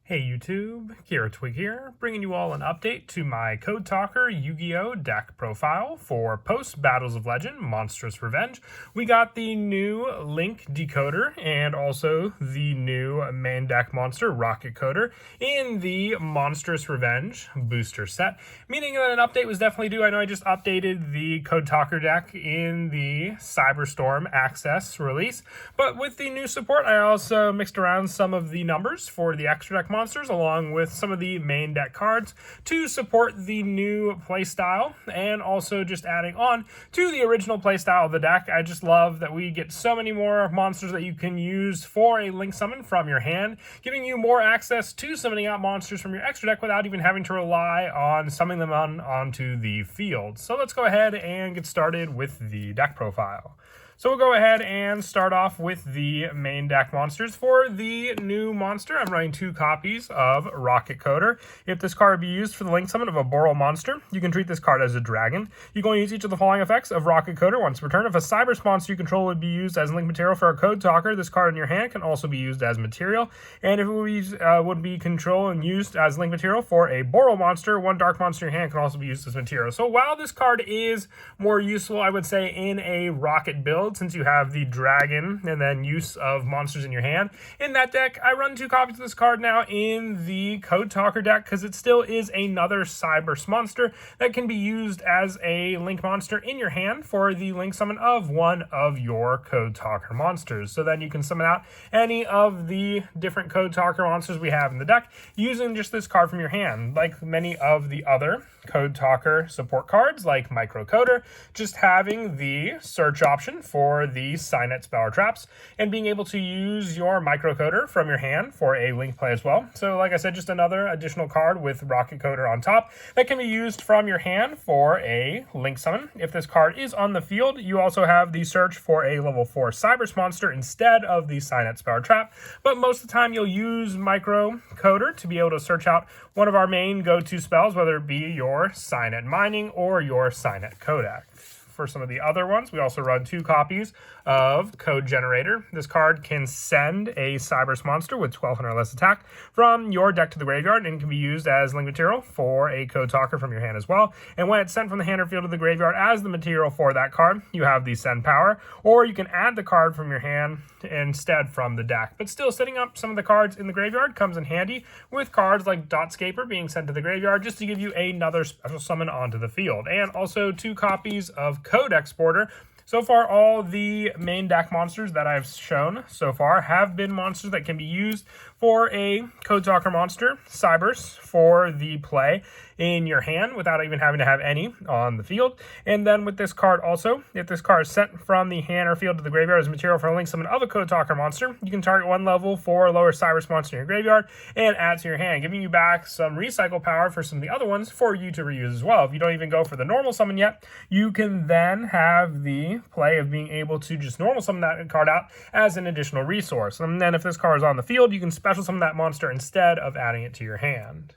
Hey YouTube, Kira Twig here, bringing you all an update to my Code Talker Yu-Gi-Oh! Deck profile for post-Battles of Legend, Monstrous Revenge. We got the new Link Decoder and also the new main deck monster, Rocket Coder, in the Monstrous Revenge booster set, meaning that an update was definitely due. I know I just updated the Code Talker deck in the Cyberstorm Access release, but with the new support, I also mixed around some of the numbers for the extra deck monsters along with some of the main deck cards to support the new playstyle, and also just adding on to the original playstyle of the deck. I just love that we get so many more monsters that you can use for a link summon from your hand, giving you more access to summoning out monsters from your extra deck without even having to rely on summoning them onto the field. So let's go ahead and get started with the deck profile. So we'll go ahead and start off with the main deck monsters. For the new monster, I'm running 2 copies of Rocket Coder. If this card be used for the link summon of a Boral monster, you can treat this card as a dragon. You're going to use each of the following effects of Rocket Coder once per turn. If a Cyber monster you control would be used as link material for a Code Talker, this card in your hand can also be used as material. And if it would be control and used as link material for a Boral monster, one dark monster in your hand can also be used as material. So while this card is more useful, I would say, in a Rocket build, since you have the dragon and then use of monsters in your hand. In that deck, I run 2 copies of this card now in the Code Talker deck because it still is another Cyber monster that can be used as a link monster in your hand for the link summon of one of your Code Talker monsters. So then you can summon out any of the different Code Talker monsters we have in the deck using just this card from your hand. Like many of the other Code Talker support cards like Micro Coder, just having the search option for the Signet spell or traps and being able to use your Micro Coder from your hand for a link play as well. So like I said, just another additional card with Rocket Coder on top that can be used from your hand for a link summon. If this card is on the field, you also have the search for a level 4 Cyber monster instead of the Signet spell or trap, but most of the time you'll use Micro Coder to be able to search out one of our main go-to spells, whether it be your Signet Mining or your Signet Kodak. For some of the other ones, we also run 2 copies of Code Generator. This card can send a Cyber monster with 1200 or less attack from your deck to the graveyard and can be used as link material for a Code Talker from your hand as well. And when it's sent from the hand or field to the graveyard as the material for that card, you have the send power, or you can add the card from your hand instead from the deck. But still, setting up some of the cards in the graveyard comes in handy with cards like Dotscaper being sent to the graveyard just to give you another special summon onto the field. And also 2 copies of Code Exporter. So far, all the main deck monsters that I've shown so far have been monsters that can be used for a Code Talker monster, Cybers, for the play in your hand without even having to have any on the field. And then with this card also, if this card is sent from the hand or field to the graveyard as material for a link summon of a Code Talker monster, you can target 1 level 4 lower Cybers monster in your graveyard and add to your hand, giving you back some recycle power for some of the other ones for you to reuse as well. If you don't even go for the normal summon yet, you can then have the play of being able to just normal summon that card out as an additional resource. And then if this card is on the field, you can special summon that monster instead of adding it to your hand.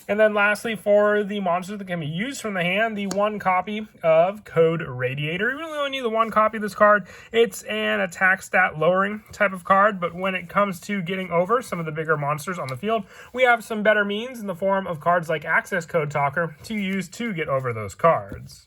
And then lastly, for the monsters that can be used from the hand, the 1 copy of Code Radiator. You really only need the 1 copy of this card. It's an attack stat lowering type of card, but when it comes to getting over some of the bigger monsters on the field, we have some better means in the form of cards like Access Code Talker to use to get over those cards.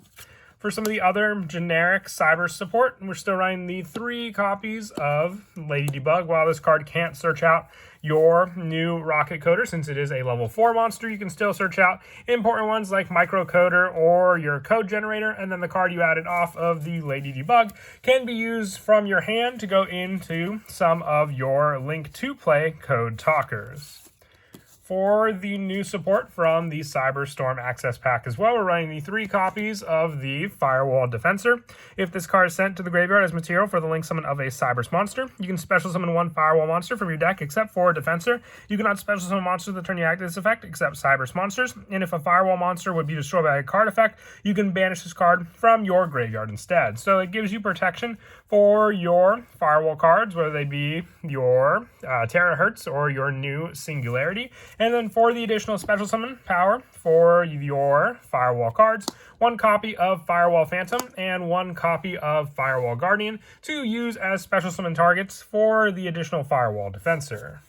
For some of the other generic Cyber support, we're still running the 3 copies of Lady Debug. While this card can't search out your new Rocket Coder, since it is a level 4 monster, you can still search out important ones like Micro Coder or your Code Generator, and then the card you added off of the Lady Debug can be used from your hand to go into some of your Link to Play Code Talkers. For the new support from the Cyberstorm Access Pack as well, we're running the 3 copies of the Firewall Defensor. If this card is sent to the graveyard as material for the link summon of a Cyber monster, you can special summon 1 Firewall monster from your deck except for Defensor. You cannot special summon monsters that turn you active this effect except Cyber monsters. And if a Firewall monster would be destroyed by a card effect, you can banish this card from your graveyard instead. So it gives you protection for your Firewall cards, whether they be your Terahertz or your new Singularity. And then for the additional special summon power for your Firewall cards, 1 copy of Firewall Phantom and 1 copy of Firewall Guardian to use as special summon targets for the additional Firewall Defensor.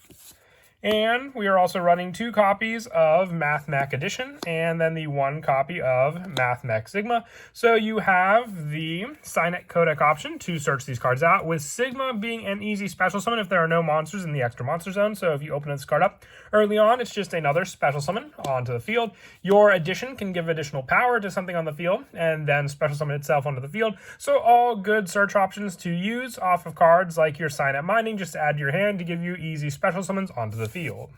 And we are also running 2 copies of Math Mech Edition and then the 1 copy of Math Mech Sigma. So you have the Signet Codec option to search these cards out, with Sigma being an easy special summon if there are no monsters in the extra monster zone. So if you open this card up early on, it's just another special summon onto the field. Your addition can give additional power to something on the field and then special summon itself onto the field. So all good search options to use off of cards like your Signet Mining, just add to your hand to give you easy special summons onto the field.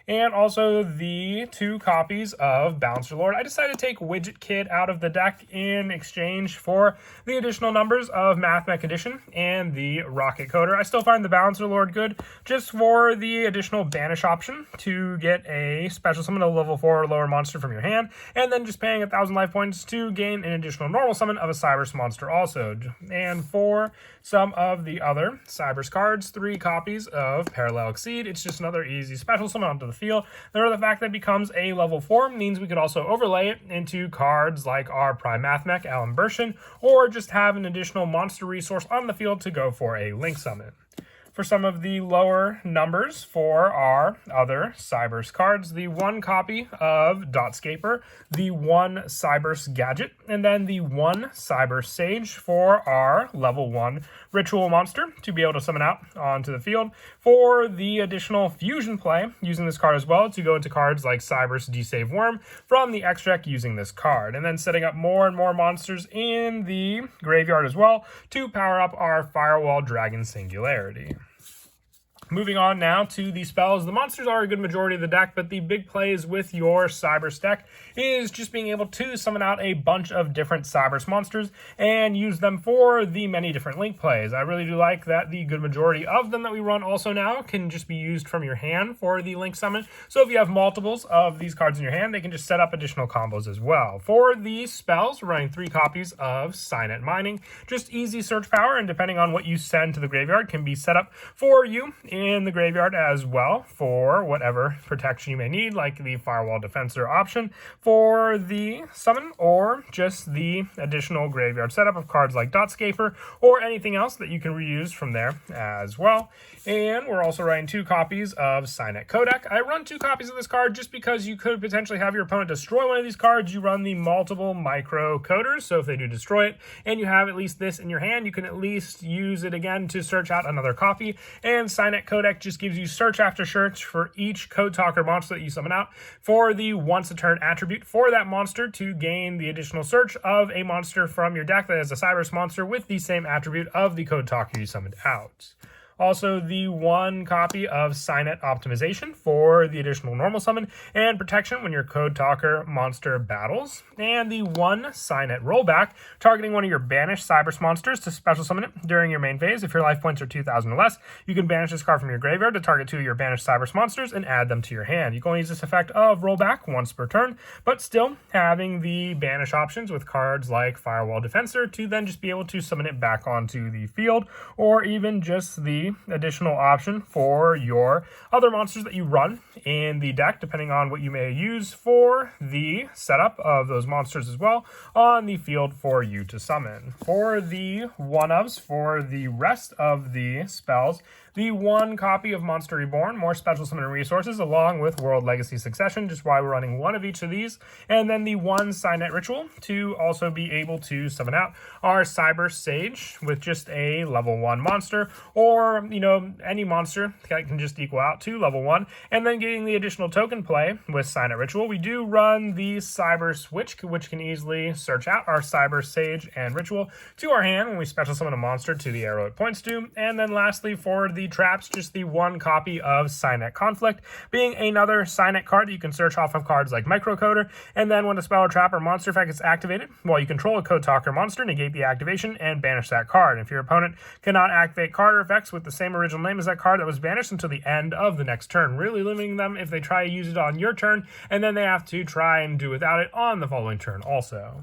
And also the 2 copies of Balancer Lord. I decided to take Widget Kid out of the deck in exchange for the additional numbers of Math Mech Edition and the Rocket Coder. I still find the Balancer Lord good just for the additional banish option to get a special summon of level 4 or lower monster from your hand, and then just paying 1,000 life points to gain an additional normal summon of a Cybers monster also. And for some of the other Cybers cards, 3 copies of Parallel Exceed. It's just another easy special summon onto the field. The fact that it becomes a level 4 means we could also overlay it into cards like our Prime Math Mech, Alan Bershin, or just have an additional monster resource on the field to go for a Link Summon. For some of the lower numbers for our other Cybers cards, the 1 copy of Dotscaper, the 1 Cybers Gadget, and then the 1 Cybers Sage for our level 1 Ritual Monster to be able to summon out onto the field. For the additional fusion play, using this card as well to go into cards like Cybers Desave Worm from the X deck using this card, and then setting up more and more monsters in the graveyard as well to power up our Firewall Dragon Singularity. Moving on now to the spells. The monsters are a good majority of the deck, but the big plays with your Cybers deck is just being able to summon out a bunch of different Cybers monsters and use them for the many different Link plays. I really do like that the good majority of them that we run also now can just be used from your hand for the Link summon. So if you have multiples of these cards in your hand, they can just set up additional combos as well. For these spells, we're running 3 copies of Signet Mining. Just easy search power, and depending on what you send to the graveyard, can be set up for you in the graveyard as well for whatever protection you may need, like the Firewall Defensor option for the summon, or just the additional graveyard setup of cards like Dotscaper or anything else that you can reuse from there as well. And we're also running 2 copies of Signet Codec. I run 2 copies of this card just because you could potentially have your opponent destroy one of these cards. You run the multiple micro coders, so if they do destroy it and you have at least this in your hand, you can at least use it again to search out another copy. And Signet Codec just gives you search after search for each Code Talker monster that you summon out for the once a turn attribute for that monster to gain the additional search of a monster from your deck that is a Cybers monster with the same attribute of the Code Talker you summoned out. Also, the 1 copy of Signet Optimization for the additional normal summon and protection when your Code Talker monster battles. And the 1 Signet Rollback, targeting one of your banished Cybers monsters to special summon it during your main phase. If your life points are 2,000 or less, you can banish this card from your graveyard to target 2 of your banished Cybers monsters and add them to your hand. You can only use this effect of Rollback once per turn, but still having the banish options with cards like Firewall Defensor to then just be able to summon it back onto the field, or even just the additional option for your other monsters that you run in the deck, depending on what you may use for the setup of those monsters as well on the field for you to summon. For the one-ofs, for the rest of the spells, the 1 copy of Monster Reborn, more special summon resources, along with World Legacy Succession, just why we're running 1 of each of these, and then the 1 Signet Ritual to also be able to summon out our Cybers Sage with just a level 1 monster, or, any monster that can just equal out to level 1, and then getting the additional token play with Signet Ritual. We do run the Cybers Switch, which can easily search out our Cybers Sage and Ritual to our hand when we special summon a monster to the arrow it points to, and then lastly for the traps, just the 1 copy of Signet Conflict, being another Signet card that you can search off of cards like Microcoder, and then when a spell or trap or monster effect is activated, while you control a Code Talker monster, negate the activation and banish that card. If your opponent cannot activate card or effects with the same original name as that card that was banished until the end of the next turn, really limiting them if they try to use it on your turn, and then they have to try and do without it on the following turn also.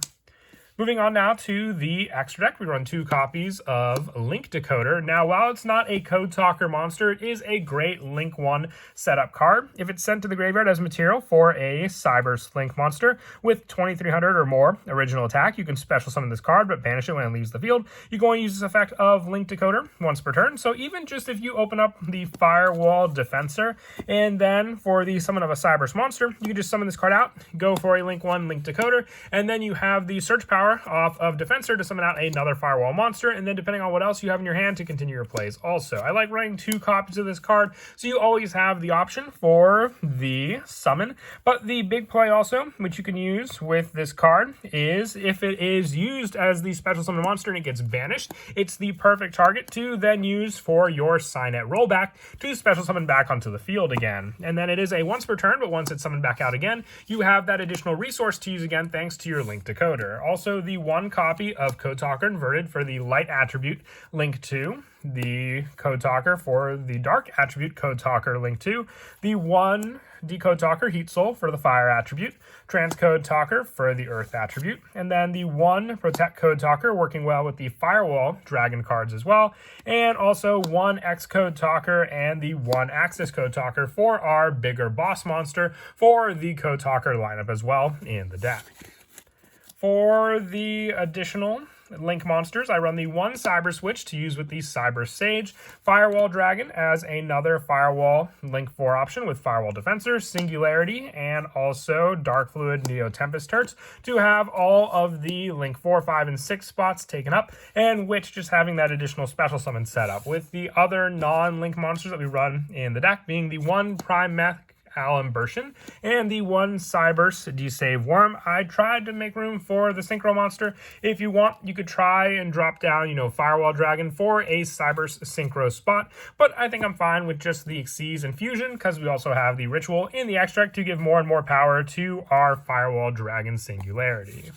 Moving on now to the extra deck, we run 2 copies of Link Decoder. Now, while it's not a Code Talker monster, it is a great Link 1 setup card. If it's sent to the graveyard as material for a Cyberse Link monster with 2300 or more original attack, you can special summon this card, but banish it when it leaves the field. You go and use this effect of Link Decoder once per turn. So even just if you open up the Firewall Defensor, and then for the summon of a Cyberse monster, you can just summon this card out, go for a Link 1 Link Decoder, and then you have the search power off of Defensor to summon out another Firewall monster, and then depending on what else you have in your hand to continue your plays also. I like running 2 copies of this card, so you always have the option for the summon. But the big play also, which you can use with this card, is if it is used as the special summon monster and it gets banished, it's the perfect target to then use for your Signet rollback to special summon back onto the field again. And then it is a once per turn, but once it's summoned back out again, you have that additional resource to use again thanks to your Link Decoder. Also, the 1 copy of Code Talker inverted for the light attribute Link 2, the Code Talker for the dark attribute Code Talker Link 2, the 1 Decode Talker Heat Soul for the fire attribute, Transcode Talker for the earth attribute, and then the 1 Protect Code Talker working well with the Firewall Dragon cards as well, and also 1 Xcode Talker and the 1 Axis Code Talker for our bigger boss monster for the Code Talker lineup as well in the deck. For the additional Link monsters, I run the 1 Cyber Switch to use with the Cyber Sage, Firewall Dragon as another Firewall Link 4 option with Firewall Defensor, Singularity, and also Dark Fluid Neo Tempest Turts to have all of the Link 4, 5, and 6 spots taken up, and Witch just having that additional special summon set up, with the other non-Link monsters that we run in the deck being the 1 Prime Mech Alimbertion and the 1 Cyberse Desave Worm. I tried to make room for the Synchro monster. If you want, you could try and drop down, Firewall Dragon for a Cyberse Synchro spot, but I think I'm fine with just the Xyz and Fusion because we also have the Ritual in the extract to give more and more power to our Firewall Dragon Singularity.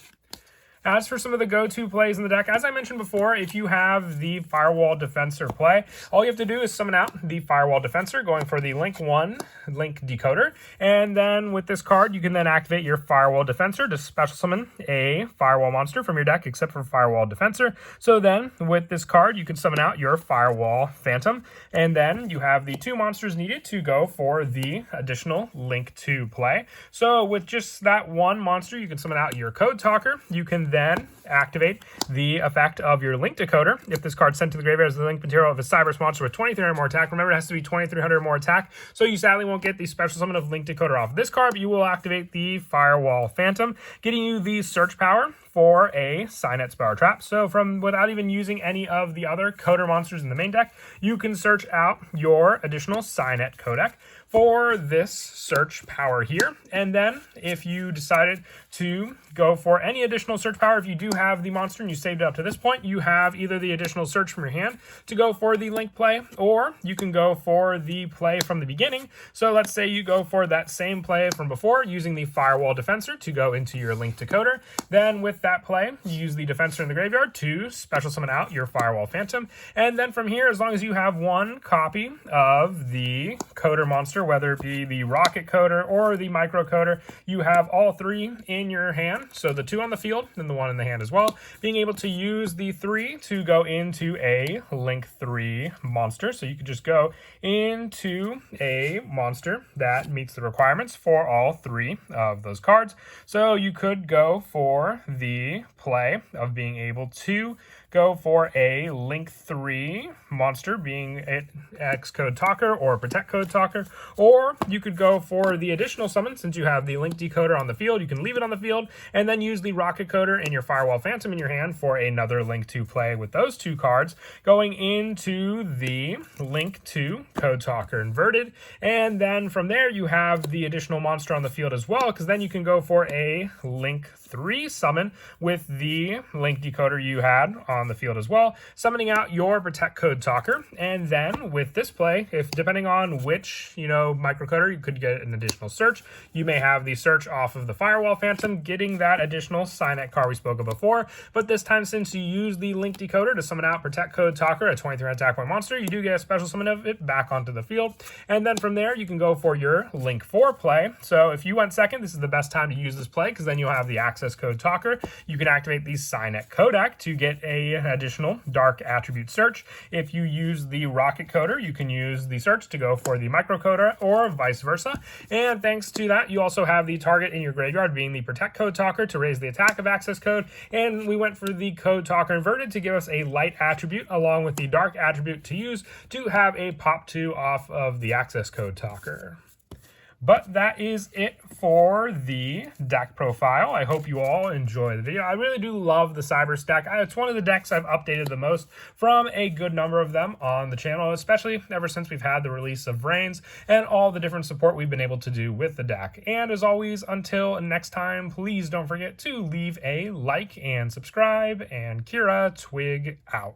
As for some of the go-to plays in the deck, as I mentioned before, if you have the Firewall Defensor play, all you have to do is summon out the Firewall Defensor, going for the Link 1 Link Decoder, and then with this card, you can then activate your Firewall Defensor to special summon a Firewall monster from your deck, except for Firewall Defensor. So then, with this card, you can summon out your Firewall Phantom, and then you have the 2 monsters needed to go for the additional Link 2 play. So with just that 1 monster, you can summon out your Code Talker. You can then activate the effect of your Link Decoder. If this card's sent to the graveyard as the Link material of a Cyberse monster with 2300 or more attack, remember it has to be 2300 or more attack, so you sadly won't get the special summon of Link Decoder off this card, but you will activate the Firewall Phantom, getting you the search power for a Signet Spell Trap. So without even using any of the other Coder monsters in the main deck, you can search out your additional Signet codec for this search power here. And then if you decided to go for any additional search power, if you do have the monster and you saved it up to this point, you have either the additional search from your hand to go for the Link play, or you can go for the play from the beginning. So let's say you go for that same play from before using the Firewall Defensor to go into your Link Decoder. Then with that play, you use the Defensor in the graveyard to special summon out your Firewall Phantom. And then from here, as long as you have 1 copy of the Coder monster, whether it be the Rocket Coder or the Micro Coder, you have all 3 in your hand. So the 2 on the field and the 1 in the hand as well. Being able to use the 3 to go into a Link 3 monster. So you could just go into a monster that meets the requirements for all 3 of those cards. So you could go for the play of being able to go for a Link 3 monster, being it Xcode Talker or Protect Code Talker, or you could go for the additional summon. Since you have the Link Decoder on the field, you can leave it on the field and then use the Rocket Coder and your Firewall Phantom in your hand for another Link 2 play with those 2 cards, going into the Link 2 Code Talker inverted. And then from there, you have the additional monster on the field as well, because then you can go for a Link 3 summon with the Link Decoder you had on on the field as well, summoning out your Protect Code Talker. And then with this play, if depending on which, microcoder, you could get an additional search. You may have the search off of the Firewall Phantom, getting that additional Signet card we spoke of before. But this time, since you use the Link Decoder to summon out Protect Code Talker, a 23 attack point monster, you do get a special summon of it back onto the field. And then from there, you can go for your Link 4 play. So if you went second, this is the best time to use this play, because then you'll have the Access Code Talker. You can activate the Signet Codec to get an additional Dark Attribute search. If you use the Rocket Coder, you can use the search to go for the Microcoder, or vice versa. And thanks to that, you also have the target in your graveyard being the Protect Code Talker to raise the attack of Access Code. And we went for the Code Talker inverted to give us a light attribute along with the dark attribute to use to have a pop 2 off of the Access Code Talker. But that is it for the deck profile. I hope you all enjoy the video. I really do love the Cyber Stack. It's one of the decks I've updated the most from a good number of them on the channel, especially ever since we've had the release of Reigns and all the different support we've been able to do with the deck. And as always, until next time, please don't forget to leave a like and subscribe. And Kira Twig out.